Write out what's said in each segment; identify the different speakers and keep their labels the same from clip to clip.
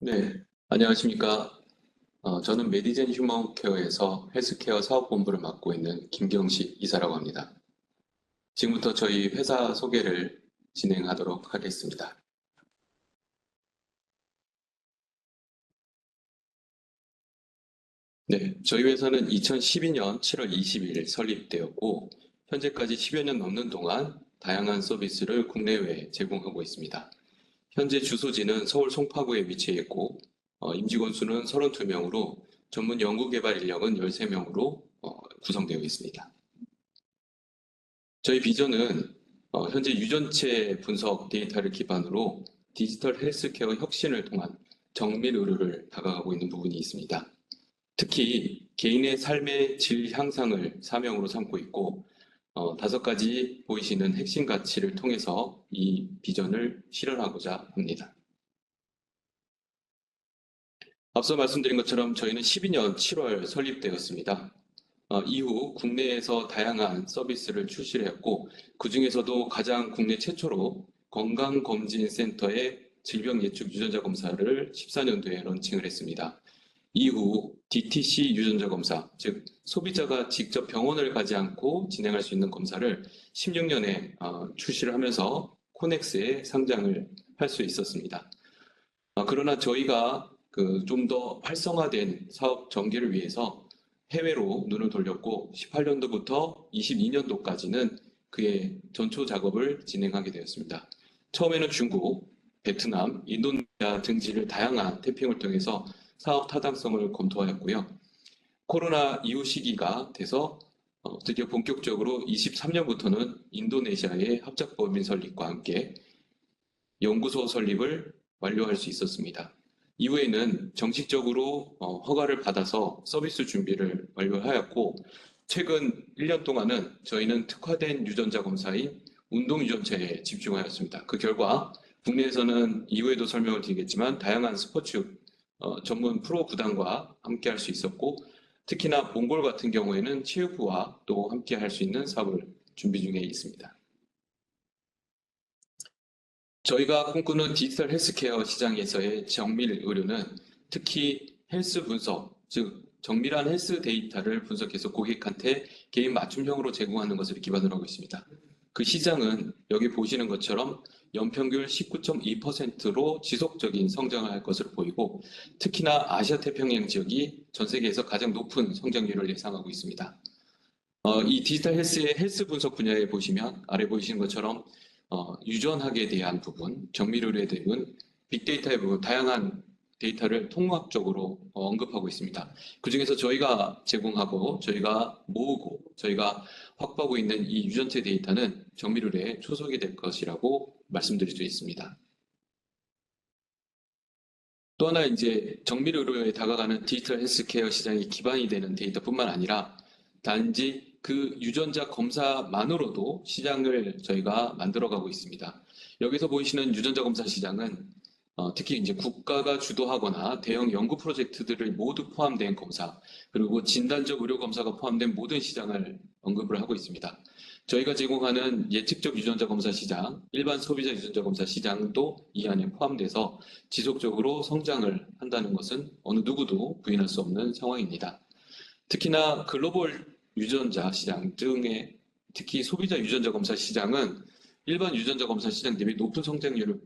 Speaker 1: 네, 안녕하십니까. 저는 메디젠 휴먼케어에서 헬스케어 사업본부를 맡고 있는 김경식 이사라고 합니다. 지금부터 저희 회사 소개를 진행하도록 하겠습니다. 네, 저희 회사는 2012년 7월 20일 설립되었고, 현재까지 10여 년 넘는 동안 다양한 서비스를 국내외에 제공하고 있습니다. 현재 주소지는 서울 송파구에 위치해 있고, 임직원 수는 32명으로 전문 연구개발 인력은 13명으로 구성되어 있습니다. 저희 비전은 현재 유전체 분석 데이터를 기반으로 디지털 헬스케어 혁신을 통한 정밀 의료를 다가가고 있는 부분이 있습니다. 특히 개인의 삶의 질 향상을 사명으로 삼고 있고 5가지 보이시는 핵심 가치를 통해서 이 비전을 실현하고자 합니다. 앞서 말씀드린 것처럼 저희는 12년 7월 설립되었습니다. 이후 국내에서 다양한 서비스를 출시를 했고, 그 중에서도 가장 국내 최초로 건강검진센터의 질병 예측 유전자 검사를 14년도에 런칭을 했습니다. 이후 DTC 유전자 검사, 즉 소비자가 직접 병원을 가지 않고 진행할 수 있는 검사를 16년에 출시를 하면서 코넥스에 상장을 할 수 있었습니다. 그러나 저희가 그 좀 더 활성화된 사업 전개를 위해서 해외로 눈을 돌렸고 18년도부터 22년도까지는 그의 전초 작업을 진행하게 되었습니다. 처음에는 중국, 베트남, 인도네시아 등지를 다양한 태핑을 통해서 사업 타당성을 검토하였고요. 코로나 이후 시기가 돼서 드디어 본격적으로 23년부터는 인도네시아의 합작법인 설립과 함께 연구소 설립을 완료할 수 있었습니다. 이후에는 정식적으로 허가를 받아서 서비스 준비를 완료하였고, 최근 1년 동안은 저희는 특화된 유전자 검사인 운동 유전체에 집중하였습니다. 그 결과 국내에서는 이후에도 설명을 드리겠지만 다양한 스포츠 전문 프로 구단과 함께 할 수 있었고, 특히나 몽골 같은 경우에는 체육부와 또 함께 할 수 있는 사업을 준비 중에 있습니다. 저희가 꿈꾸는 디지털 헬스케어 시장에서의 정밀 의료는 특히 헬스 분석, 즉 정밀한 헬스 데이터를 분석해서 고객한테 개인 맞춤형으로 제공하는 것을 기반으로 하고 있습니다. 그 시장은 여기 보시는 것처럼 연평균 19.2%로 지속적인 성장을 할 것으로 보이고, 특히나 아시아 태평양 지역이 전 세계에서 가장 높은 성장률을 예상하고 있습니다. 이 디지털 헬스의 헬스 분석 분야에 보시면 아래 보이시는 것처럼 유전학에 대한 부분, 정밀의료에 대한 빅데이터의 부분, 다양한 데이터를 통합적으로 언급하고 있습니다. 그중에서 저희가 제공하고 저희가 모으고 저희가 확보하고 있는 이 유전체 데이터는 정밀의료에 초석이 될 것이라고 말씀드릴 수 있습니다. 또 하나 이제 정밀의료에 다가가는 디지털 헬스케어 시장이 기반이 되는 데이터뿐만 아니라 단지 그 유전자 검사만으로도 시장을 저희가 만들어가고 있습니다. 여기서 보이시는 유전자 검사 시장은 특히 이제 국가가 주도하거나 대형 연구 프로젝트들을 모두 포함된 검사, 그리고 진단적 의료 검사가 포함된 모든 시장을 언급을 하고 있습니다. 저희가 제공하는 예측적 유전자 검사 시장, 일반 소비자 유전자 검사 시장도 이 안에 포함돼서 지속적으로 성장을 한다는 것은 어느 누구도 부인할 수 없는 상황입니다. 특히나 글로벌 유전자 시장 등의 특히 소비자 유전자 검사 시장은 일반 유전자 검사 시장 대비 높은 성장률을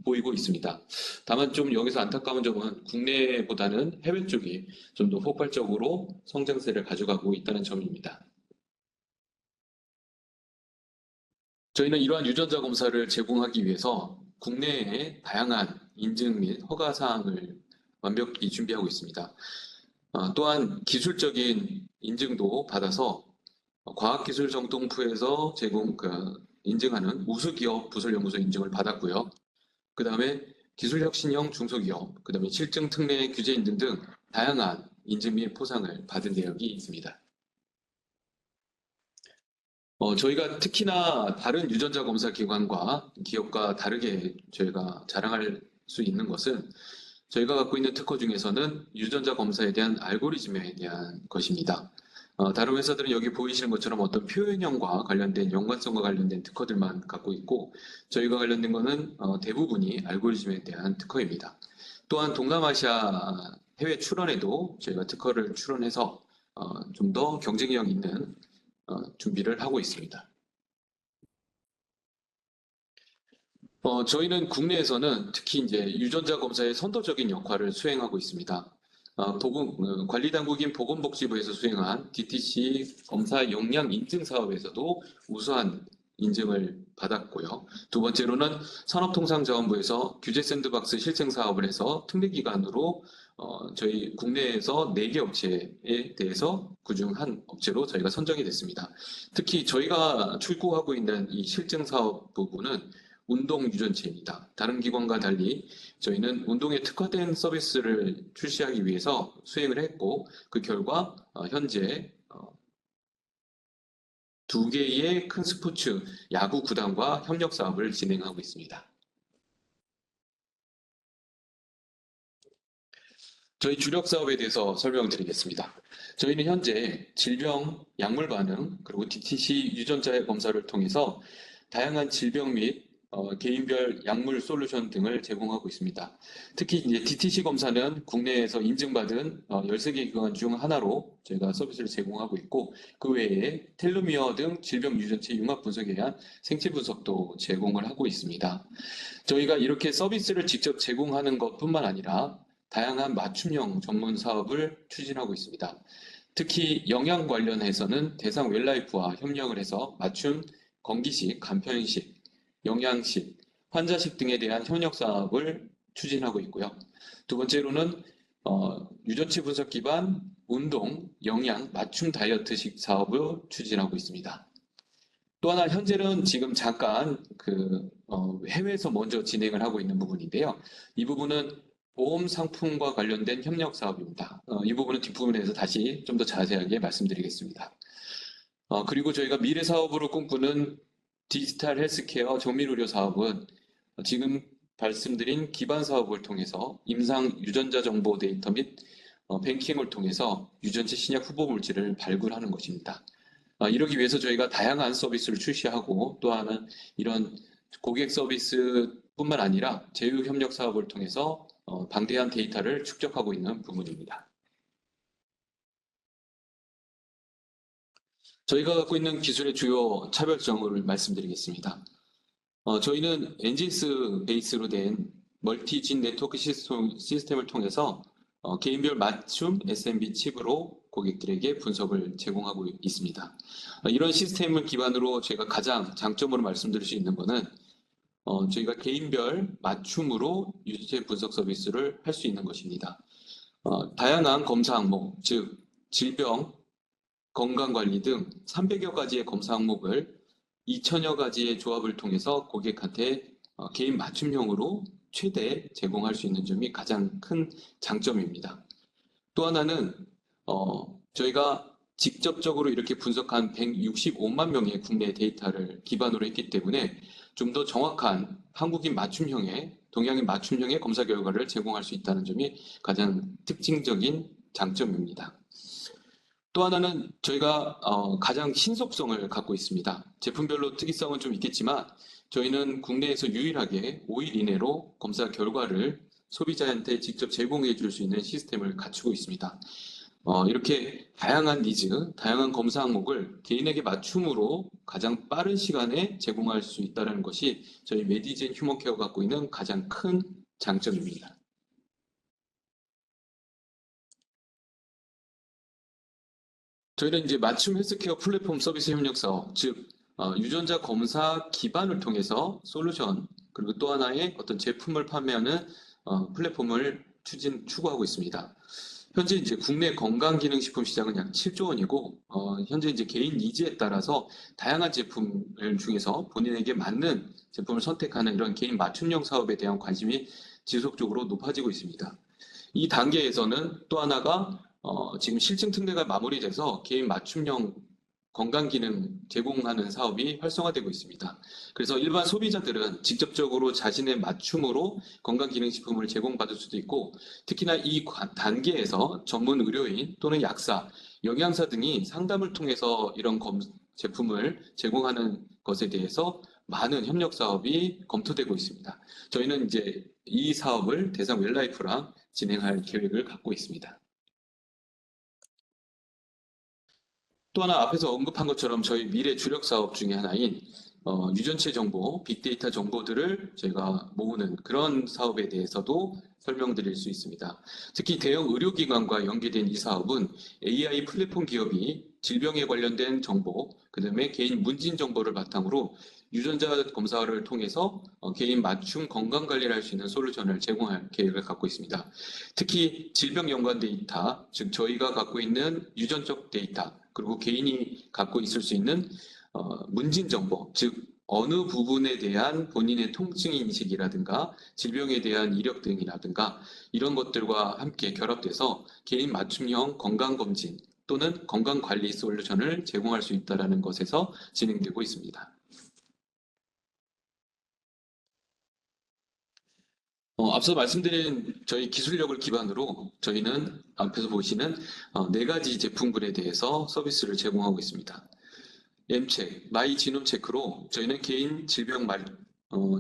Speaker 1: 보이고 있습니다. 다만 좀 여기서 안타까운 점은 국내보다는 해외 쪽이 좀 더 폭발적으로 성장세를 가져가고 있다는 점입니다. 저희는 이러한 유전자 검사를 제공하기 위해서 국내에 다양한 인증 및 허가 사항을 완벽히 준비하고 있습니다. 또한 기술적인 인증도 받아서 과학기술정통부에서 인증하는 우수기업 부설연구소 인증을 받았고요. 그 다음에 기술혁신형 중소기업, 그 다음에 실증 특례 규제 인증 등 다양한 인증 및 포상을 받은 내역이 있습니다. 저희가 특히나 다른 유전자 검사 기관과 기업과 다르게 저희가 자랑할 수 있는 것은 저희가 갖고 있는 특허 중에서는 유전자 검사에 대한 알고리즘에 대한 것입니다. 다른 회사들은 여기 보이시는 것처럼 어떤 표현형과 관련된 연관성과 관련된 특허들만 갖고 있고 저희가 관련된 것은 대부분이 알고리즘에 대한 특허입니다. 또한 동남아시아 해외 출원에도 저희가 특허를 출원해서 좀 더 경쟁력 있는 준비를 하고 있습니다. 저희는 국내에서는 특히 이제 유전자 검사의 선도적인 역할을 수행하고 있습니다. 관리당국인 보건복지부에서 수행한 DTC 검사 역량 인증 사업에서도 우수한 인증을 받았고요. 두 번째로는 산업통상자원부에서 규제 샌드박스 실증 사업을 해서 특례기관으로 저희 국내에서 4개 업체에 대해서 그중 한 업체로 저희가 선정이 됐습니다. 특히 저희가 출고하고 있는 이 실증 사업 부분은 운동 유전체입니다. 다른 기관과 달리 저희는 운동에 특화된 서비스를 출시하기 위해서 수행을 했고 그 결과 현재 2개의 큰 스포츠 야구 구단과 협력 사업을 진행하고 있습니다. 저희 주력 사업에 대해서 설명드리겠습니다. 저희는 현재 질병, 약물 반응, 그리고 DTC 유전자의 검사를 통해서 다양한 질병 및 개인별 약물 솔루션 등을 제공하고 있습니다. 특히 이제 DTC 검사는 국내에서 인증받은 13개 기관 중 하나로 저희가 서비스를 제공하고 있고 그 외에 텔로미어 등 질병 유전체 융합 분석에 대한 생체 분석도 제공을 하고 있습니다. 저희가 이렇게 서비스를 직접 제공하는 것뿐만 아니라 다양한 맞춤형 전문 사업을 추진하고 있습니다. 특히 영양 관련해서는 대상 웰라이프와 협력을 해서 맞춤 건기식, 간편식, 영양식, 환자식 등에 대한 협력 사업을 추진하고 있고요. 두 번째로는 유전체 분석 기반 운동, 영양, 맞춤 다이어트식 사업을 추진하고 있습니다. 또 하나 현재는 지금 잠깐 해외에서 먼저 진행을 하고 있는 부분인데요. 이 부분은 보험 상품과 관련된 협력 사업입니다. 이 부분은 뒷부분에서 다시 좀 더 자세하게 말씀드리겠습니다. 그리고 저희가 미래 사업으로 꿈꾸는 디지털 헬스케어 정밀의료 사업은 지금 말씀드린 기반 사업을 통해서 임상 유전자 정보 데이터 및 뱅킹을 통해서 유전체 신약 후보 물질을 발굴하는 것입니다. 이러기 위해서 저희가 다양한 서비스를 출시하고 또 하나는 이런 고객 서비스뿐만 아니라 제휴 협력 사업을 통해서 방대한 데이터를 축적하고 있는 부분입니다. 저희가 갖고 있는 기술의 주요 차별점을 말씀드리겠습니다. 저희는 엔진스 베이스로 된 멀티진 네트워크 시스템을 통해서 개인별 맞춤 SMB 칩으로 고객들에게 분석을 제공하고 있습니다. 이런 시스템을 기반으로 제가 가장 장점으로 말씀드릴 수 있는 것은 저희가 개인별 맞춤으로 유전체 분석 서비스를 할 수 있는 것입니다. 다양한 검사 항목, 즉 질병, 건강관리 등 300여 가지의 검사 항목을 2천여 가지의 조합을 통해서 고객한테 개인 맞춤형으로 최대 제공할 수 있는 점이 가장 큰 장점입니다. 또 하나는 저희가 직접적으로 이렇게 분석한 165만 명의 국내 데이터를 기반으로 했기 때문에 좀 더 정확한 한국인 맞춤형의 동양인 맞춤형의 검사 결과를 제공할 수 있다는 점이 가장 특징적인 장점입니다. 또 하나는 저희가 가장 신속성을 갖고 있습니다. 제품별로 특이성은 좀 있겠지만 저희는 국내에서 유일하게 5일 이내로 검사 결과를 소비자한테 직접 제공해 줄 수 있는 시스템을 갖추고 있습니다. 이렇게 다양한 니즈, 다양한 검사 항목을 개인에게 맞춤으로 가장 빠른 시간에 제공할 수 있다는 것이 저희 메디젠 휴먼케어가 갖고 있는 가장 큰 장점입니다. 저희는 이제 맞춤 헬스케어 플랫폼 서비스 협력 사업, 즉 유전자 검사 기반을 통해서 솔루션 그리고 또 하나의 어떤 제품을 판매하는 플랫폼을 추구하고 있습니다. 현재 이제 국내 건강기능식품 시장은 약 7조 원이고 현재 이제 개인 니즈에 따라서 다양한 제품을 중에서 본인에게 맞는 제품을 선택하는 이런 개인 맞춤형 사업에 대한 관심이 지속적으로 높아지고 있습니다. 이 단계에서는 또 하나가 지금 실증 특례가 마무리돼서 개인 맞춤형 건강기능 제공하는 사업이 활성화되고 있습니다. 그래서 일반 소비자들은 직접적으로 자신의 맞춤으로 건강기능식품을 제공받을 수도 있고 특히나 이 단계에서 전문 의료인 또는 약사, 영양사 등이 상담을 통해서 이런 제품을 제공하는 것에 대해서 많은 협력 사업이 검토되고 있습니다. 저희는 이제 이 사업을 대상 웰라이프랑 진행할 계획을 갖고 있습니다. 또 하나 앞에서 언급한 것처럼 저희 미래 주력 사업 중에 하나인 유전체 정보, 빅데이터 정보들을 저희가 모으는 그런 사업에 대해서도 설명드릴 수 있습니다. 특히 대형 의료기관과 연계된 이 사업은 AI 플랫폼 기업이 질병에 관련된 정보, 그다음에 개인 문진 정보를 바탕으로 유전자 검사를 통해서 개인 맞춤 건강 관리를 할 수 있는 솔루션을 제공할 계획을 갖고 있습니다. 특히 질병 연관 데이터, 즉 저희가 갖고 있는 유전적 데이터, 그리고 개인이 갖고 있을 수 있는 문진 정보, 즉 어느 부분에 대한 본인의 통증 인식이라든가 질병에 대한 이력 등이라든가 이런 것들과 함께 결합돼서 개인 맞춤형 건강검진 또는 건강관리 솔루션을 제공할 수 있다는 것에서 진행되고 있습니다. 앞서 말씀드린 저희 기술력을 기반으로 저희는 앞에서 보시는 네 가지 제품군에 대해서 서비스를 제공하고 있습니다. M체크, 마이 지놈 체크로 저희는 개인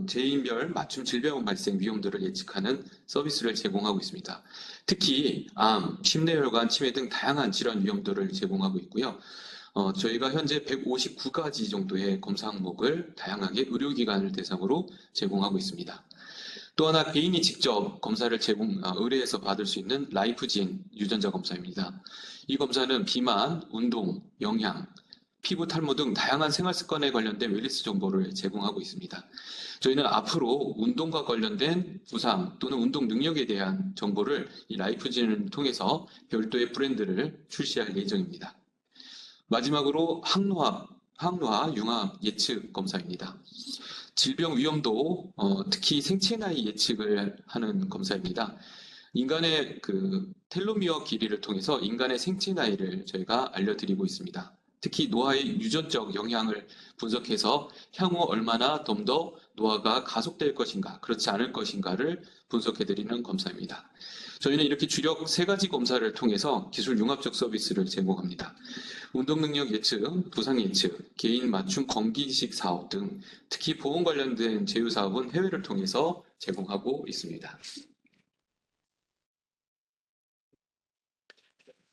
Speaker 1: 개인별 맞춤 질병 발생 위험도를 예측하는 서비스를 제공하고 있습니다. 특히 암, 심뇌혈관 치매 등 다양한 질환 위험도를 제공하고 있고요. 저희가 현재 159가지 정도의 검사 항목을 다양하게 의료기관을 대상으로 제공하고 있습니다. 또 하나 개인이 직접 검사를 의뢰해서 받을 수 있는 라이프진 유전자 검사입니다. 이 검사는 비만, 운동, 영양, 피부 탈모 등 다양한 생활 습관에 관련된 웰니스 정보를 제공하고 있습니다. 저희는 앞으로 운동과 관련된 부상 또는 운동 능력에 대한 정보를 이 라이프진을 통해서 별도의 브랜드를 출시할 예정입니다. 마지막으로 항노화 융합 예측 검사입니다. 질병 위험도 특히 생체 나이 예측을 하는 검사입니다. 인간의 그 텔로미어 길이를 통해서 인간의 생체 나이를 저희가 알려드리고 있습니다. 특히 노화의 유전적 영향을 분석해서 향후 얼마나 좀 더 노화가 가속될 것인가, 그렇지 않을 것인가를 분석해드리는 검사입니다. 저희는 이렇게 주력 세 가지 검사를 통해서 기술 융합적 서비스를 제공합니다. 운동 능력 예측, 부상 예측, 개인 맞춤 건기식 사업 등 특히 보험 관련된 제휴 사업은 해외를 통해서 제공하고 있습니다.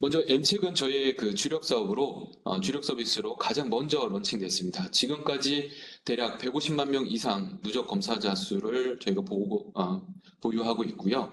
Speaker 1: 먼저 M책은 저희의 그 주력 사업으로 주력 서비스로 가장 먼저 런칭됐습니다. 지금까지 대략 150만 명 이상 누적 검사자 수를 저희가 보유하고 있고요.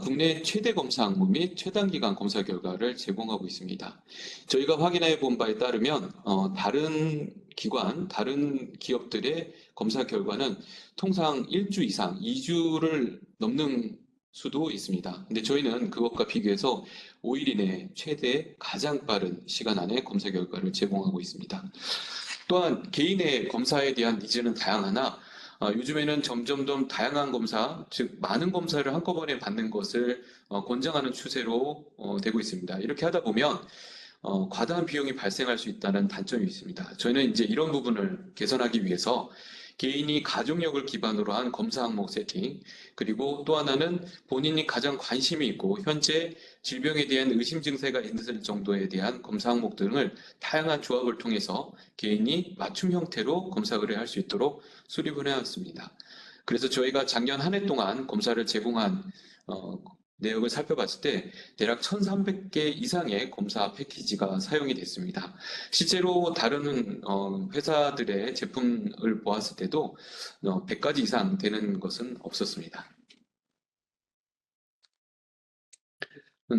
Speaker 1: 국내 최대 검사 항목 및 최단기간 검사 결과를 제공하고 있습니다. 저희가 확인해 본 바에 따르면 다른 기관, 다른 기업들의 검사 결과는 통상 1주 이상, 2주를 넘는 수도 있습니다. 근데 저희는 그것과 비교해서 5일 이내 최대 가장 빠른 시간 안에 검사 결과를 제공하고 있습니다. 또한 개인의 검사에 대한 니즈는 다양하나 요즘에는 점점 더 다양한 검사, 즉 많은 검사를 한꺼번에 받는 것을 권장하는 추세로 되고 있습니다. 이렇게 하다 보면 과다한 비용이 발생할 수 있다는 단점이 있습니다. 저희는 이제 이런 부분을 개선하기 위해서 개인이 가족력을 기반으로 한 검사 항목 세팅, 그리고 또 하나는 본인이 가장 관심이 있고 현재 질병에 대한 의심 증세가 있는 정도에 대한 검사 항목 등을 다양한 조합을 통해서 개인이 맞춤 형태로 검사 의뢰할 수 있도록 수립을 해왔습니다. 그래서 저희가 작년 한 해 동안 검사를 제공한 내역을 살펴봤을 때 대략 1,300개 이상의 검사 패키지가 사용이 됐습니다. 실제로 다른 회사들의 제품을 보았을 때도 100가지 이상 되는 것은 없었습니다.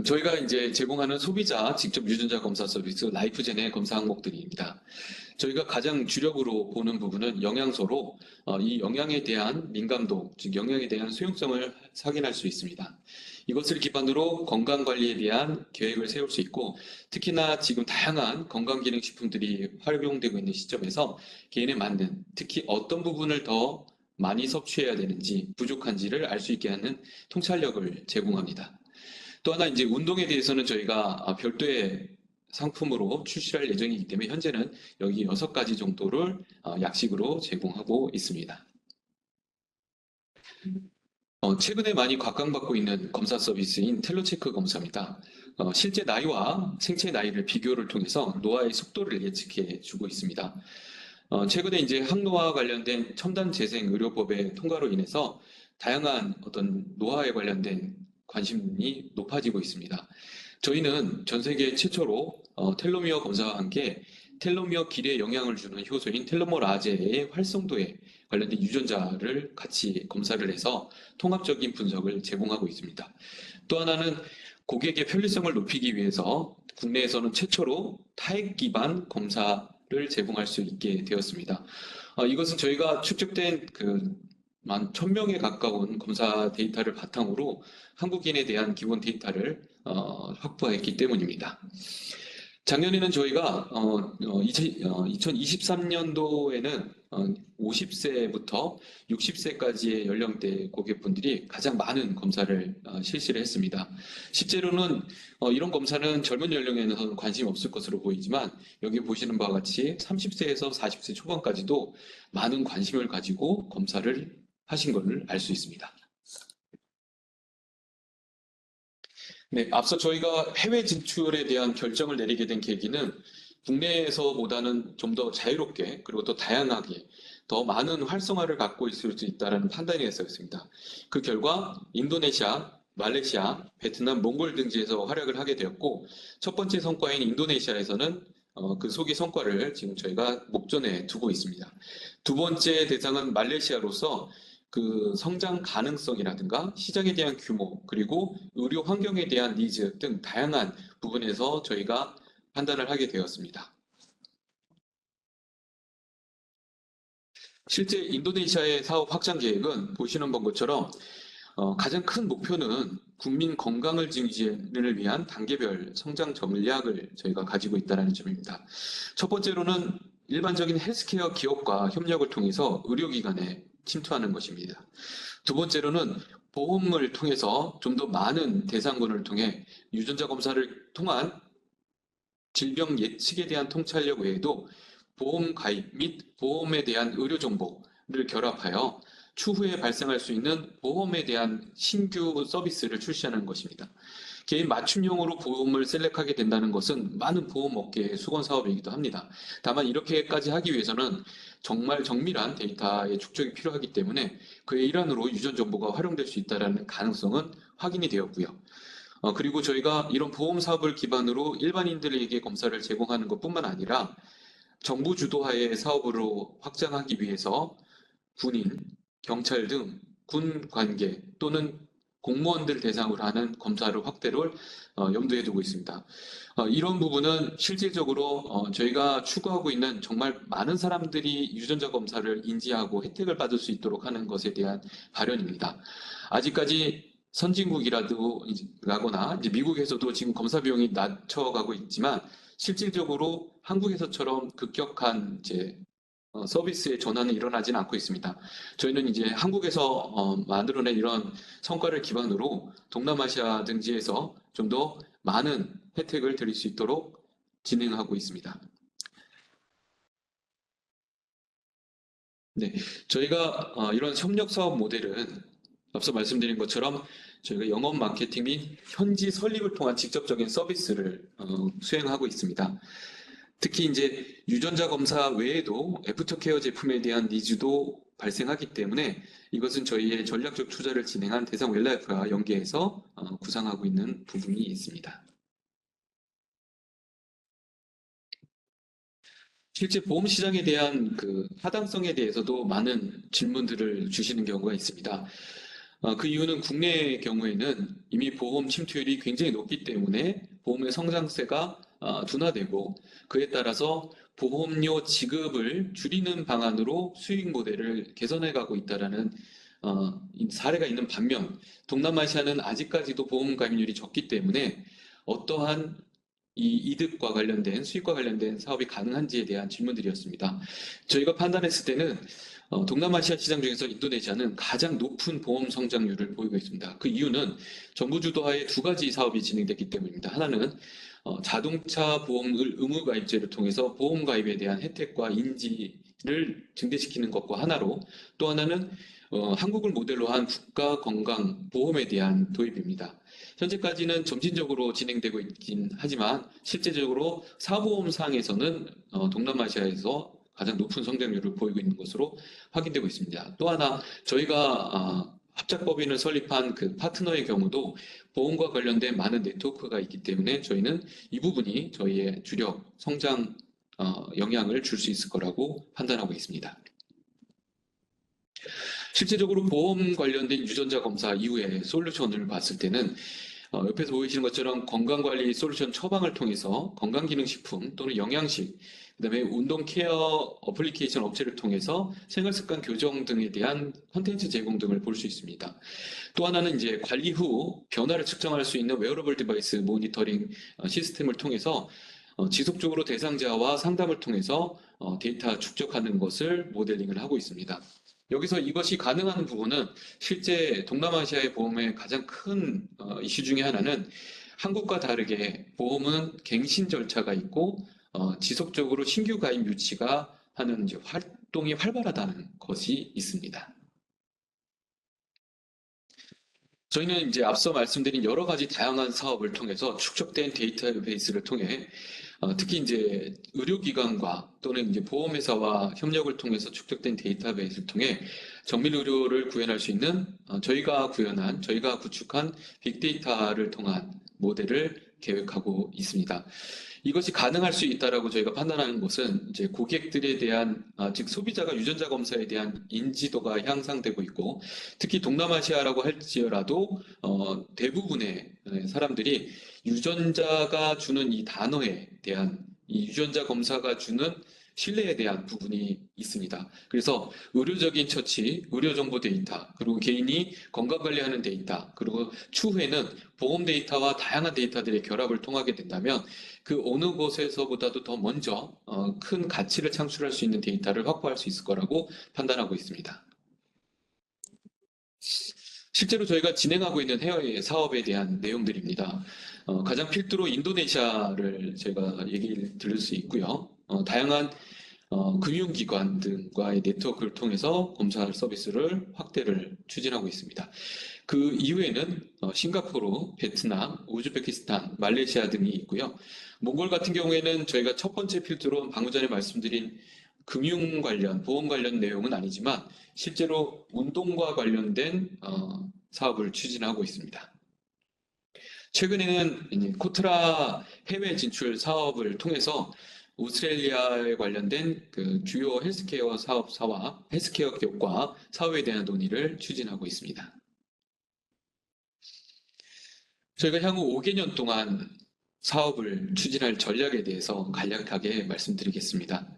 Speaker 1: 저희가 이제 제공하는 소비자 직접 유전자 검사 서비스 라이프젠의 검사 항목들입니다. 저희가 가장 주력으로 보는 부분은 영양소로 이 영양에 대한 민감도, 즉 영양에 대한 수용성을 확인할 수 있습니다. 이것을 기반으로 건강관리에 대한 계획을 세울 수 있고 특히나 지금 다양한 건강기능식품들이 활용되고 있는 시점에서 개인에 맞는 특히 어떤 부분을 더 많이 섭취해야 되는지 부족한지를 알 수 있게 하는 통찰력을 제공합니다. 또 하나 이제 운동에 대해서는 저희가 별도의 상품으로 출시할 예정이기 때문에 현재는 여기 6가지 정도를 약식으로 제공하고 있습니다. 최근에 많이 각광받고 있는 검사 서비스인 텔로체크 검사입니다. 실제 나이와 생체 나이를 비교를 통해서 노화의 속도를 예측해 주고 있습니다. 최근에 이제 항노화 관련된 첨단 재생 의료법의 통과로 인해서 다양한 어떤 노화에 관련된 관심이 높아지고 있습니다. 저희는 전 세계 최초로 텔로미어 검사와 함께 텔로미어 길이에 영향을 주는 효소인 텔로머라제의 활성도에 관련된 유전자를 같이 검사를 해서 통합적인 분석을 제공하고 있습니다. 또 하나는 고객의 편리성을 높이기 위해서 국내에서는 최초로 타액 기반 검사를 제공할 수 있게 되었습니다. 이것은 저희가 축적된 만 1000명에 가까운 검사 데이터를 바탕으로 한국인에 대한 기본 데이터를 확보했기 때문입니다. 작년에는 저희가 2023년도에는 50세부터 60세까지의 연령대 고객분들이 가장 많은 검사를 실시를 했습니다. 실제로는 이런 검사는 젊은 연령에는 관심이 없을 것으로 보이지만 여기 보시는 바와 같이 30세에서 40세 초반까지도 많은 관심을 가지고 검사를 하신 것을 알 수 있습니다. 네, 앞서 저희가 해외 진출에 대한 결정을 내리게 된 계기는 국내에서보다는 좀 더 자유롭게 그리고 더 다양하게 더 많은 활성화를 갖고 있을 수 있다는 판단이 있었습니다. 그 결과 인도네시아, 말레이시아, 베트남, 몽골 등지에서 활약을 하게 되었고 첫 번째 성과인 인도네시아에서는 그 소기 성과를 지금 저희가 목전에 두고 있습니다. 두 번째 대상은 말레이시아로서 그 성장 가능성이라든가 시장에 대한 규모 그리고 의료 환경에 대한 니즈 등 다양한 부분에서 저희가 판단을 하게 되었습니다. 실제 인도네시아의 사업 확장 계획은 보시는 것처럼 가장 큰 목표는 국민 건강을 증진을 위한 단계별 성장 전략을 저희가 가지고 있다는 점입니다. 첫 번째로는 일반적인 헬스케어 기업과 협력을 통해서 의료기관에 침투하는 것입니다. 두 번째로는 보험을 통해서 좀 더 많은 대상군을 통해 유전자 검사를 통한 질병 예측에 대한 통찰력 외에도 보험 가입 및 보험에 대한 의료 정보를 결합하여 추후에 발생할 수 있는 보험에 대한 신규 서비스를 출시하는 것입니다. 개인 맞춤형으로 보험을 셀렉하게 된다는 것은 많은 보험 업계의 수건 사업이기도 합니다. 다만 이렇게까지 하기 위해서는 정말 정밀한 데이터의 축적이 필요하기 때문에 그의 일환으로 유전 정보가 활용될 수 있다는 가능성은 확인이 되었고요. 그리고 저희가 이런 보험 사업을 기반으로 일반인들에게 검사를 제공하는 것뿐만 아니라 정부 주도하에 사업으로 확장하기 위해서 군인, 경찰 등 군 관계 또는 공무원들 대상으로 하는 검사를 확대를 염두에 두고 있습니다. 이런 부분은 실질적으로 저희가 추구하고 있는 정말 많은 사람들이 유전자 검사를 인지하고 혜택을 받을 수 있도록 하는 것에 대한 발현입니다. 아직까지 선진국이라거나 이제 미국에서도 지금 검사 비용이 낮춰가고 있지만 실질적으로 한국에서처럼 급격한 이제 서비스의 전환이 일어나지는 않고 있습니다. 저희는 이제 한국에서 만들어낸 이런 성과를 기반으로 동남아시아 등지에서 좀 더 많은 혜택을 드릴 수 있도록 진행하고 있습니다. 네, 저희가 이런 협력 사업 모델은 앞서 말씀드린 것처럼 저희가 영업 마케팅 및 현지 설립을 통한 직접적인 서비스를 수행하고 있습니다. 특히 이제 유전자 검사 외에도 애프터케어 제품에 대한 니즈도 발생하기 때문에 이것은 저희의 전략적 투자를 진행한 대상 웰라이프와 연계해서 구상하고 있는 부분이 있습니다. 실제 보험 시장에 대한 그 타당성에 대해서도 많은 질문들을 주시는 경우가 있습니다. 그 이유는 국내의 경우에는 이미 보험 침투율이 굉장히 높기 때문에 보험의 성장세가 둔화되고 그에 따라서 보험료 지급을 줄이는 방안으로 수익 모델을 개선해 가고 있다라는 사례가 있는 반면 동남아시아는 아직까지도 보험 가입률이 적기 때문에 어떠한 이 이득과 관련된 수익과 관련된 사업이 가능한지에 대한 질문들이었습니다. 저희가 판단했을 때는 동남아시아 시장 중에서 인도네시아는 가장 높은 보험 성장률을 보이고 있습니다. 그 이유는 정부 주도하에 두 가지 사업이 진행됐기 때문입니다. 하나는 자동차 보험 의무 가입제를 통해서 보험 가입에 대한 혜택과 인지를 증대시키는 것과 하나로 또 하나는 한국을 모델로 한 국가 건강 보험에 대한 도입입니다. 현재까지는 점진적으로 진행되고 있긴 하지만 실제적으로 사보험상에서는 동남아시아에서 가장 높은 성장률을 보이고 있는 것으로 확인되고 있습니다. 또 하나 저희가 합작법인을 설립한 그 파트너의 경우도 보험과 관련된 많은 네트워크가 있기 때문에 저희는 이 부분이 저희의 주력 성장 영향을 줄 수 있을 거라고 판단하고 있습니다. 실제적으로 보험 관련된 유전자 검사 이후에 솔루션을 봤을 때는 옆에서 보이시는 것처럼 건강관리 솔루션 처방을 통해서 건강기능식품 또는 영양식, 그다음에 운동 케어 어플리케이션 업체를 통해서 생활습관 교정 등에 대한 컨텐츠 제공 등을 볼 수 있습니다. 또 하나는 이제 관리 후 변화를 측정할 수 있는 웨어러블 디바이스 모니터링 시스템을 통해서 지속적으로 대상자와 상담을 통해서 데이터 축적하는 것을 모델링을 하고 있습니다. 여기서 이것이 가능한 부분은 실제 동남아시아의 보험의 가장 큰 이슈 중에 하나는 한국과 다르게 보험은 갱신 절차가 있고 지속적으로 신규 가입 유치가 하는 이제 활동이 활발하다는 것이 있습니다. 저희는 이제 앞서 말씀드린 여러 가지 다양한 사업을 통해서 축적된 데이터베이스를 통해 특히 이제 의료기관과 또는 이제 보험회사와 협력을 통해서 축적된 데이터베이스를 통해 정밀 의료를 구현할 수 있는 저희가 구축한 빅데이터를 통한 모델을 계획하고 있습니다. 이것이 가능할 수 있다라고 저희가 판단하는 것은 이제 고객들에 대한 즉 소비자가 유전자 검사에 대한 인지도가 향상되고 있고 특히 동남아시아라고 할지라도 대부분의 사람들이 유전자가 주는 이 단어에 대한 이 유전자 검사가 주는 신뢰에 대한 부분이 있습니다. 그래서 의료적인 처치, 의료정보 데이터, 그리고 개인이 건강관리하는 데이터, 그리고 추후에는 보험 데이터와 다양한 데이터들의 결합을 통하게 된다면 그 어느 곳에서보다도 더 먼저 큰 가치를 창출할 수 있는 데이터를 확보할 수 있을 거라고 판단하고 있습니다. 실제로 저희가 진행하고 있는 해외 사업에 대한 내용들입니다. 가장 필두로 인도네시아를 제가 얘기를 들을 수 있고요. 다양한 금융기관 등과의 네트워크를 통해서 검사 서비스를 확대를 추진하고 있습니다. 그 이후에는 싱가포르, 베트남, 우즈베키스탄, 말레이시아 등이 있고요. 몽골 같은 경우에는 저희가 첫 번째 필두로 방금 전에 말씀드린 금융 관련, 보험 관련 내용은 아니지만 실제로 운동과 관련된 사업을 추진하고 있습니다. 최근에는 코트라 해외 진출 사업을 통해서 오스트레일리아에 관련된 그 주요 헬스케어 사업사와 헬스케어 기업과 사업에 대한 논의를 추진하고 있습니다. 저희가 향후 5개년 동안 사업을 추진할 전략에 대해서 간략하게 말씀드리겠습니다.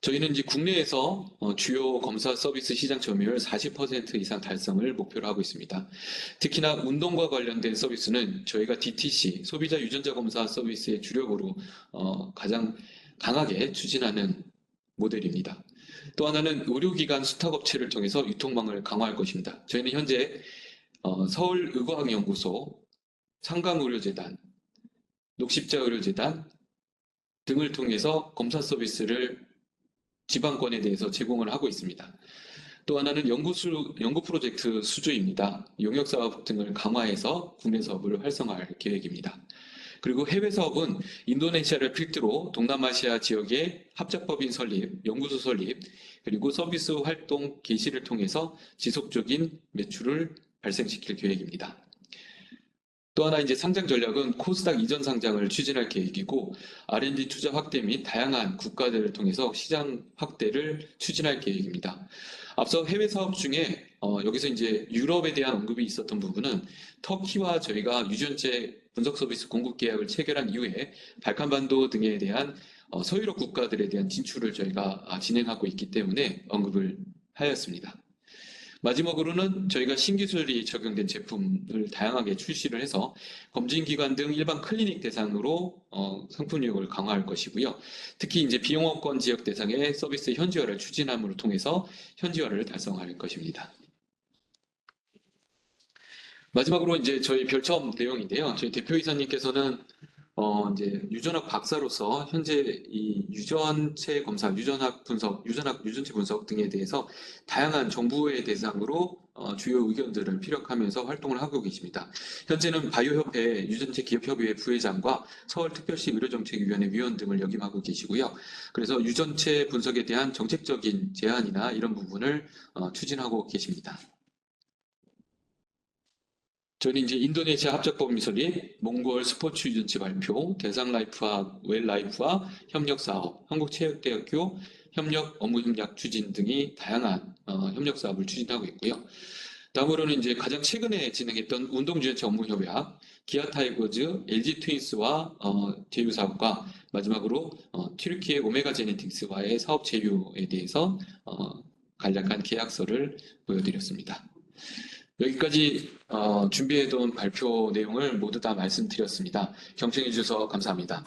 Speaker 1: 저희는 이제 국내에서 주요 검사 서비스 시장 점유율 40% 이상 달성을 목표로 하고 있습니다. 특히나 운동과 관련된 서비스는 저희가 DTC, 소비자 유전자 검사 서비스의 주력으로 가장 강하게 추진하는 모델입니다. 또 하나는 의료기관 수탁업체를 통해서 유통망을 강화할 것입니다. 저희는 현재 서울의과학연구소, 상강의료재단, 녹십자의료재단 등을 통해서 검사 서비스를 지방권에 대해서 제공을 하고 있습니다. 또 하나는 연구 프로젝트 수주입니다. 용역 사업 등을 강화해서 국내 사업을 활성화할 계획입니다. 그리고 해외 사업은 인도네시아를 필두로 동남아시아 지역의 합작법인 설립, 연구소 설립, 그리고 서비스 활동 개시를 통해서 지속적인 매출을 발생시킬 계획입니다. 또 하나 이제 상장 전략은 코스닥 이전 상장을 추진할 계획이고 R&D 투자 확대 및 다양한 국가들을 통해서 시장 확대를 추진할 계획입니다. 앞서 해외 사업 중에 여기서 이제 유럽에 대한 언급이 있었던 부분은 터키와 저희가 유전체 분석 서비스 공급 계약을 체결한 이후에 발칸반도 등에 대한 서유럽 국가들에 대한 진출을 저희가 진행하고 있기 때문에 언급을 하였습니다. 마지막으로는 저희가 신기술이 적용된 제품을 다양하게 출시를 해서 검진기관 등 일반 클리닉 대상으로 상품 유형을 강화할 것이고요. 특히 이제 비영업권 지역 대상의 서비스 현지화를 추진함으로 통해서 현지화를 달성할 것입니다. 마지막으로 이제 저희 별첨 내용인데요. 저희 대표이사님께서는 이제 유전학 박사로서 현재 이 유전체 검사, 유전체 분석 등에 대해서 다양한 정부의 대상으로 주요 의견들을 피력하면서 활동을 하고 계십니다. 현재는 바이오협회 유전체 기업협의회 부회장과 서울특별시 의료정책위원회 위원 등을 역임하고 계시고요. 그래서 유전체 분석에 대한 정책적인 제안이나 이런 부분을 추진하고 계십니다. 저는 이제 인도네시아 합작법인 설립, 몽골 스포츠 유전체 발표, 대상라이프와 웰라이프와 협력사업, 한국체육대학교 협력 업무 협약 추진 등이 다양한 협력 사업을 추진하고 있고요. 다음으로는 이제 가장 최근에 진행했던 운동유전체 업무 협약, 기아 타이거즈, LG 트윈스와 제휴 사업과 마지막으로 튀르키예 오메가 제네틱스와의 사업 제휴에 대해서 간략한 계약서를 보여드렸습니다. 여기까지 준비해둔 발표 내용을 모두 다 말씀드렸습니다. 경청해 주셔서 감사합니다.